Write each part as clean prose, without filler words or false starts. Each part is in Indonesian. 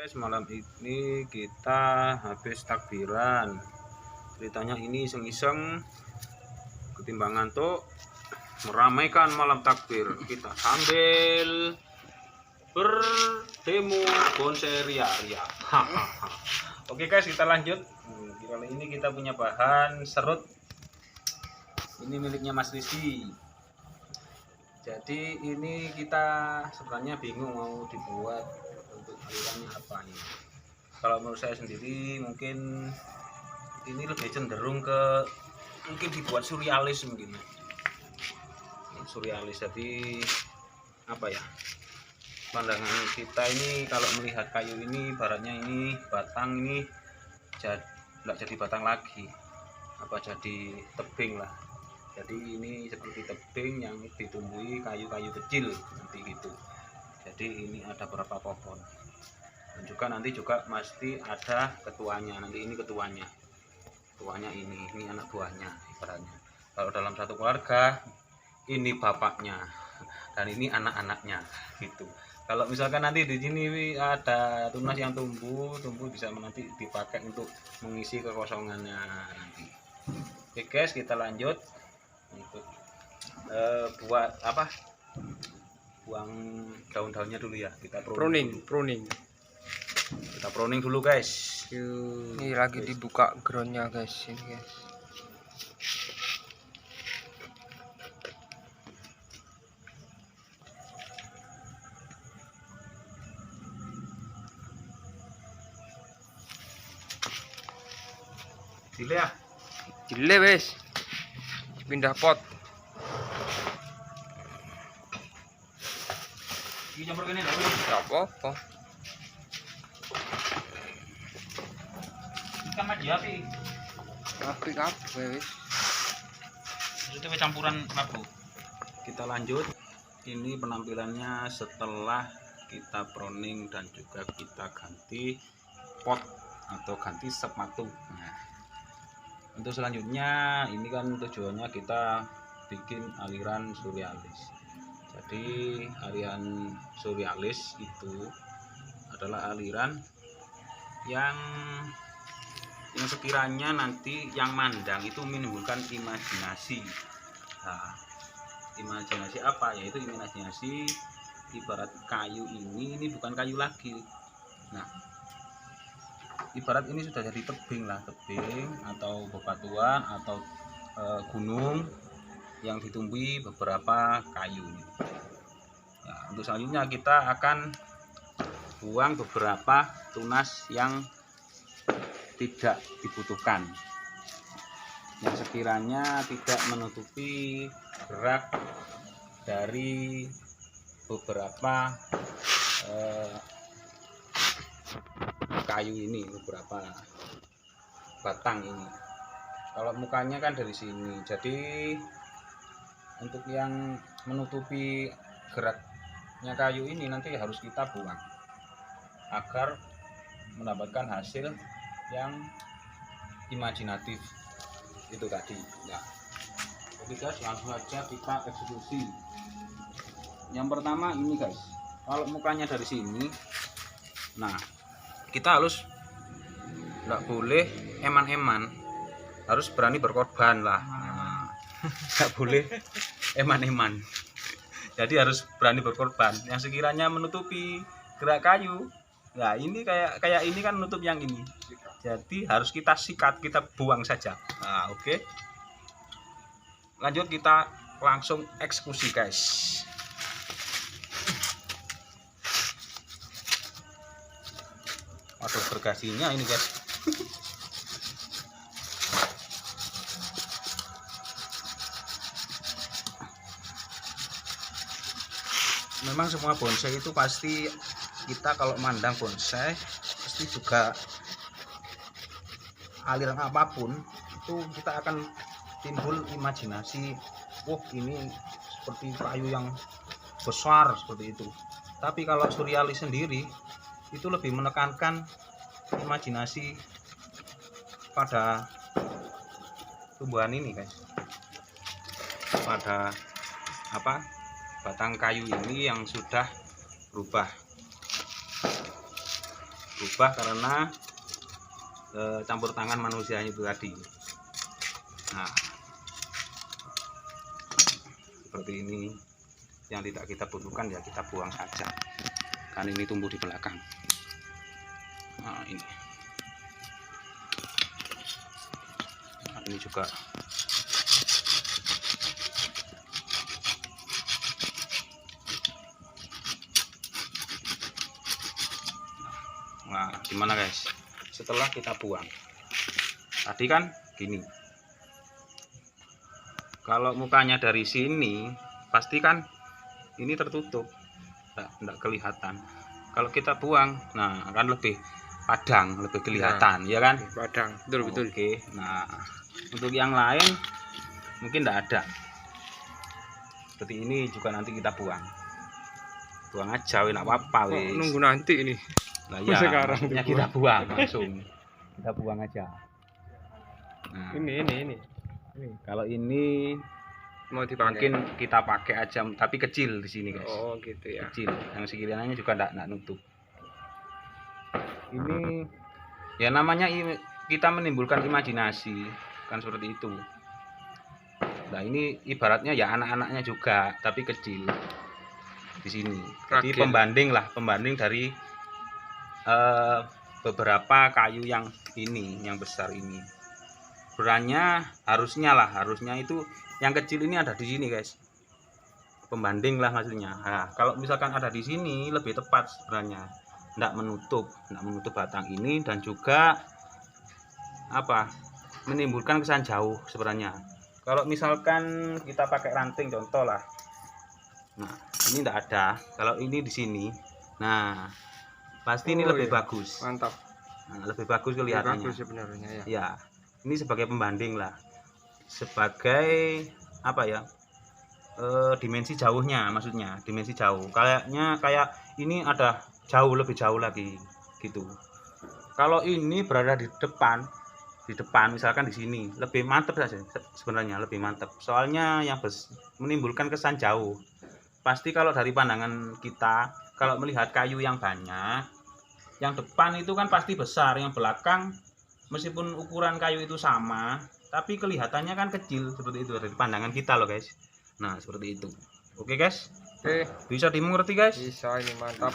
Guys, malam ini kita habis takbiran. Ceritanya ini iseng-iseng ketimbang ngantuk, meramaikan malam takbir kita sambil berdemo bonsai ria-ria. Oke guys, kita lanjut. Kali ini kita punya bahan serut. Ini miliknya Mas Rizky. Jadi ini kita sebenarnya bingung mau dibuat untuk alirannya apa nih. Kalau menurut saya sendiri mungkin ini lebih cenderung ke mungkin dibuat surrealis mungkin. Surrealis, jadi apa ya? Pandangan kita ini kalau melihat kayu ini, baratnya ini batang ini nggak jadi batang lagi, apa jadi tebing lah. Jadi ini seperti tebing yang ditumbuhi kayu-kayu kecil seperti itu. Jadi ini ada beberapa pohon. Dan juga nanti juga pasti ada ketuanya. Nanti ini ketuanya. Ketuanya ini anak buahnya ibaratnya. Kalau dalam satu keluarga ini bapaknya dan ini anak-anaknya gitu. Kalau misalkan nanti di sini ada tunas yang tumbuh bisa nanti dipakai untuk mengisi kekosongannya nanti. Oke guys, kita lanjut untuk buat apa, buang daun-daunnya dulu ya, kita pruning kita pruning dulu guys. Ini lagi dibuka groundnya guys, ini guys. Dile wes pindah pot. Iki campur kene lho. Enggak apa-apa. Ikan mati api. Api kabeh wis. Itu campuran labu. Kita lanjut. Ini penampilannya setelah kita pruning dan juga kita ganti pot atau ganti sepatu. Nah, untuk selanjutnya ini kan tujuannya kita bikin aliran surrealis. Jadi aliran surrealis itu adalah aliran yang sekiranya nanti yang mandang itu menimbulkan imajinasi. Nah, imajinasi apa? Yaitu imajinasi ibarat kayu ini bukan kayu lagi. Nah, ibarat ini sudah jadi tebing lah, tebing atau bebatuan atau gunung yang ditumbuhi beberapa kayu. Nah, untuk selanjutnya kita akan buang beberapa tunas yang tidak dibutuhkan, yang sekiranya tidak menutupi gerak dari beberapa kayu ini, beberapa batang ini. Kalau mukanya kan dari sini, jadi untuk yang menutupi geraknya kayu ini nanti harus kita buang agar mendapatkan hasil yang imajinatif itu tadi. Nah, jadi guys, langsung saja kita eksekusi. Yang pertama ini guys, kalau mukanya dari sini, nah kita harus nggak boleh eman-eman, harus berani berkorban lah. Nggak boleh eman-eman, jadi harus berani berkorban yang sekiranya menutupi gerak kayu. Nah ini kayak ini kan menutup yang ini, jadi harus kita sikat, kita buang saja. Nah oke. Lanjut, kita langsung eksekusi guys. Waduh, bergasinya ini guys. Memang semua bonsai itu pasti, kita kalau mandang bonsai pasti juga aliran apapun itu kita akan timbul imajinasi, wah ini seperti kayu yang besar seperti itu. Tapi kalau surrealis sendiri itu lebih menekankan imajinasi pada tumbuhan ini guys, pada apa, batang kayu ini yang sudah berubah berubah karena campur tangan manusia itu tadi. Nah, seperti ini yang tidak kita butuhkan ya kita buang saja, kan ini tumbuh di belakang. Nah, ini juga nah gimana guys, setelah kita buang tadi kan gini, kalau mukanya dari sini pasti kan ini tertutup, enggak kelihatan. Kalau kita buang, nah kan lebih padang, lebih kelihatan, ya kan? Padang, betul. Oke, nah untuk yang lain mungkin enggak ada. Seperti ini juga nanti kita buang aja, enggak apa-apa wis. Nunggu nanti ini. Nah ya, sekarang kita buang langsung, kita buang aja. Nah, ini kalau ini mau dipakai, mungkin kita pakai aja, tapi kecil di sini guys. Oh gitu ya, kecil, yang sekiranya juga enggak nutup. Ini ya namanya kita menimbulkan imajinasi kan, seperti itu. Nah ini ibaratnya ya anak-anaknya juga, tapi kecil di sini. Jadi pembanding dari beberapa kayu yang ini, yang besar ini. Berannya harusnya itu yang kecil ini ada di sini guys. Pembanding lah maksudnya. Nah, kalau misalkan ada di sini lebih tepat sebenarnya. Enggak menutup batang ini, dan juga menimbulkan kesan jauh sebenarnya. Kalau misalkan kita pakai ranting contoh lah, nah ini enggak ada, kalau ini di sini, nah pasti ini lebih bagus, mantap. Nah, lebih bagus kelihatannya. Bagus sebenarnya ya. Ya, ini sebagai pembanding lah, sebagai dimensi jauhnya, maksudnya dimensi jauh. Kayaknya kayak ini ada lebih jauh lagi gitu. Kalau ini berada di depan misalkan di sini, lebih mantap saja sebenarnya, lebih mantap. Soalnya yang menimbulkan kesan jauh. Pasti kalau dari pandangan kita, kalau melihat kayu yang banyak, yang depan itu kan pasti besar, yang belakang meskipun ukuran kayu itu sama, tapi kelihatannya kan kecil, seperti itu dari pandangan kita loh guys. Nah seperti itu. Oke guys, bisa dimengerti guys? Bisa, ini mantap.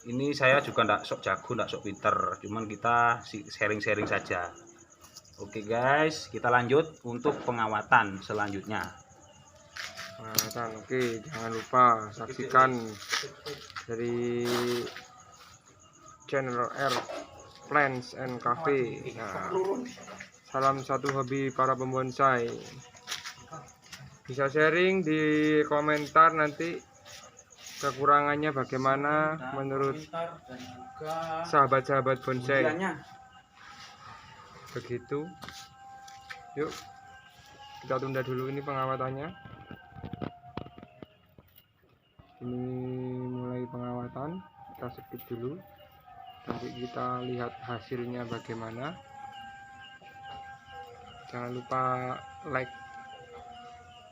Ini saya juga ndak sok jago, ndak sok pinter, cuman kita sharing-sharing saja. Oke guys, kita lanjut untuk pengawatan selanjutnya. Oke, jangan lupa saksikan dari channel R Plants and Cafe. Nah, salam satu hobi para pembonsai. Bisa sharing di komentar nanti kekurangannya bagaimana menurut sahabat-sahabat bonsai. Begitu. Yuk, kita tunda dulu ini pengawatannya. Ini mulai pengawatan, kita skip dulu, nanti kita lihat hasilnya bagaimana. Jangan lupa like,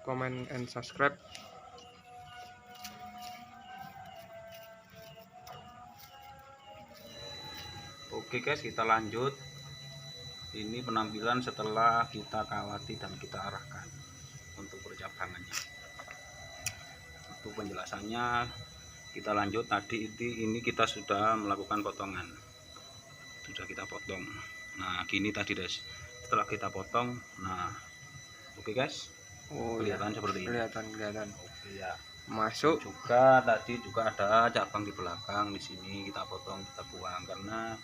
comment, and subscribe. Oke guys, kita lanjut. Ini penampilan setelah kita kawati dan kita arahkan untuk percabangannya. Untuk penjelasannya kita lanjut. Tadi ini kita sudah melakukan potongan, sudah kita potong. Nah gini tadi guys, setelah kita potong, nah oke guys, kelihatan seperti ini. Kelihatan. Oke ya. Masuk juga tadi juga ada cabang di belakang, di sini kita potong, kita buang karena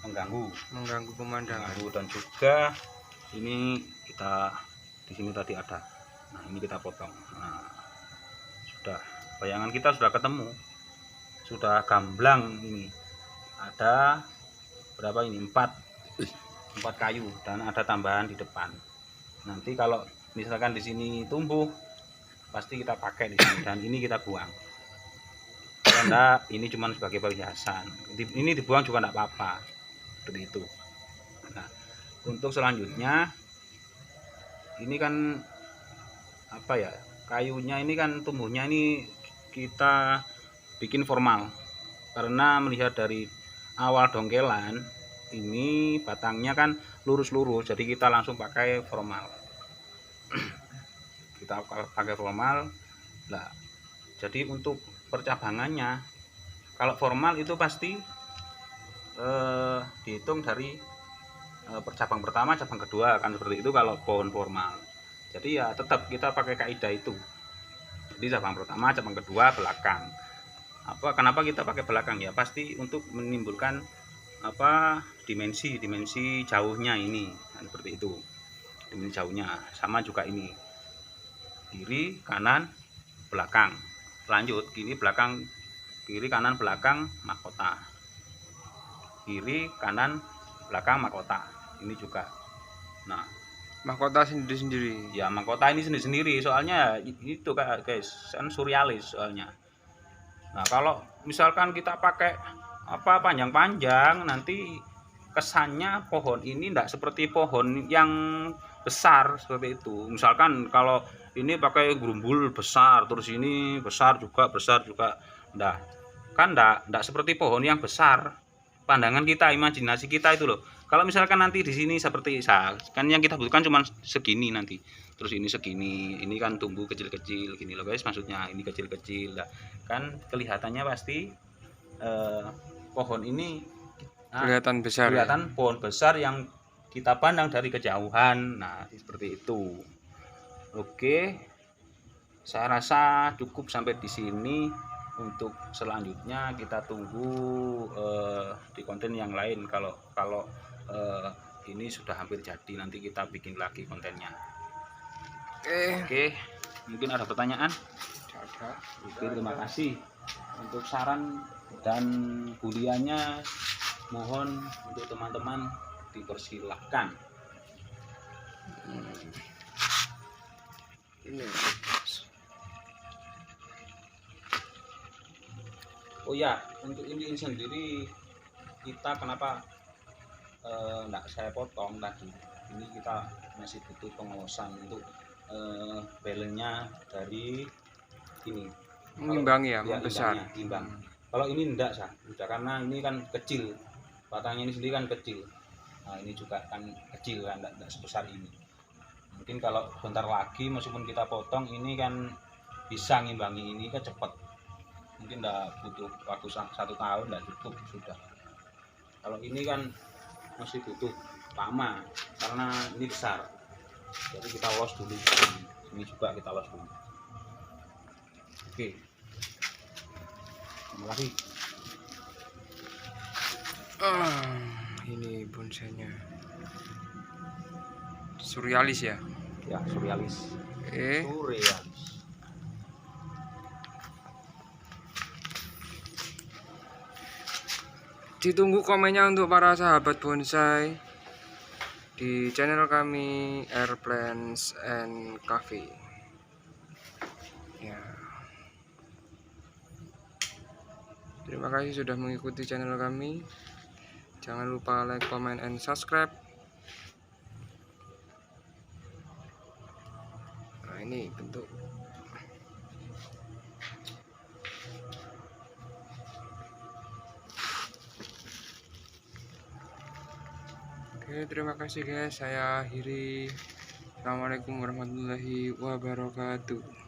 mengganggu pemandangan. Dan juga ini kita di sini tadi ada. Nah ini kita potong. Nah sudah, bayangan kita sudah ketemu, sudah gamblang. Ini ada berapa ini, 4 kayu dan ada tambahan di depan. Nanti kalau misalkan di sini tumbuh pasti kita pakai di sini, dan ini kita buang. Karena ini cuma sebagai perhiasan. Ini dibuang juga tidak apa-apa. Seperti itu. Nah, untuk selanjutnya ini kan kayunya ini kan tumbuhnya ini kita bikin formal, karena melihat dari awal dongkelan ini batangnya kan lurus-lurus, jadi kita langsung pakai formal. Kita pakai formal. Nah, jadi untuk percabangannya kalau formal itu pasti dihitung dari percabang pertama, cabang kedua, kan seperti itu kalau pohon formal. Jadi ya tetap kita pakai kaidah itu. Jadi cabang pertama, cabang kedua, belakang. Kenapa kita pakai belakang? Ya pasti untuk menimbulkan dimensi jauhnya ini, kan seperti itu. Dimensi jauhnya sama juga ini. Kiri, kanan, belakang. Lanjut, kiri, belakang, kiri, kanan, belakang, mahkota. Kiri, kanan, belakang, mahkota. Ini juga. Nah, mahkota sendiri-sendiri. ya mahkota ini sendiri-sendiri, soalnya itu guys, kan surrealis soalnya. Nah, kalau misalkan kita pakai panjang-panjang, nanti kesannya pohon ini tidak seperti pohon yang besar seperti itu. Misalkan kalau ini pakai gerumbul besar, terus ini besar juga, enggak. Kan enggak seperti pohon yang besar. Pandangan kita, imajinasi kita itu loh. Kalau misalkan nanti di sini seperti kan yang kita butuhkan cuma segini nanti. Terus ini segini, ini kan tumbuh kecil-kecil gini loh guys, maksudnya ini kecil-kecil. Nah, kan kelihatannya pasti pohon ini Kelihatan besar. Kelihatan pohon besar yang kita pandang dari kejauhan. Nah, seperti itu. Oke. Saya rasa cukup sampai di sini. Untuk selanjutnya kita tunggu di konten yang lain. Kalau ini sudah hampir jadi, nanti kita bikin lagi kontennya. Oke, mungkin ada pertanyaan? Oke, terima kasih untuk saran dan buliannya. Mohon untuk teman-teman dipersilahkan. Ini. Oh ya, untuk ini sendiri kita kenapa enggak saya potong tadi? Ini kita masih butuh pengawasan untuk balennya dari ini. Mengimbangi ya, membesar. Imbang. Kalau ini enggak karena ini kan kecil. Batangnya ini sendiri kan kecil. Nah, ini juga kan kecil kan, enggak sebesar ini. Mungkin kalau bentar lagi meskipun kita potong ini kan bisa ngimbangi ini kan cepat. Mungkin enggak butuh waktu 1 tahun, enggak cukup sudah. Kalau ini kan masih butuh lama karena ini besar. Jadi kita los dulu. Ini juga kita los dulu. Oke. Terima kasih. Ini bonsainya. Surrealis ya? Ya, surrealis. Surrealis. Ditunggu komennya untuk para sahabat bonsai di channel kami Airplants and Cafe. Ya. Terima kasih sudah mengikuti channel kami. Jangan lupa like, comment, and subscribe. Nah, ini bentuk. Oke, terima kasih guys. Saya akhiri. Assalamualaikum warahmatullahi wabarakatuh.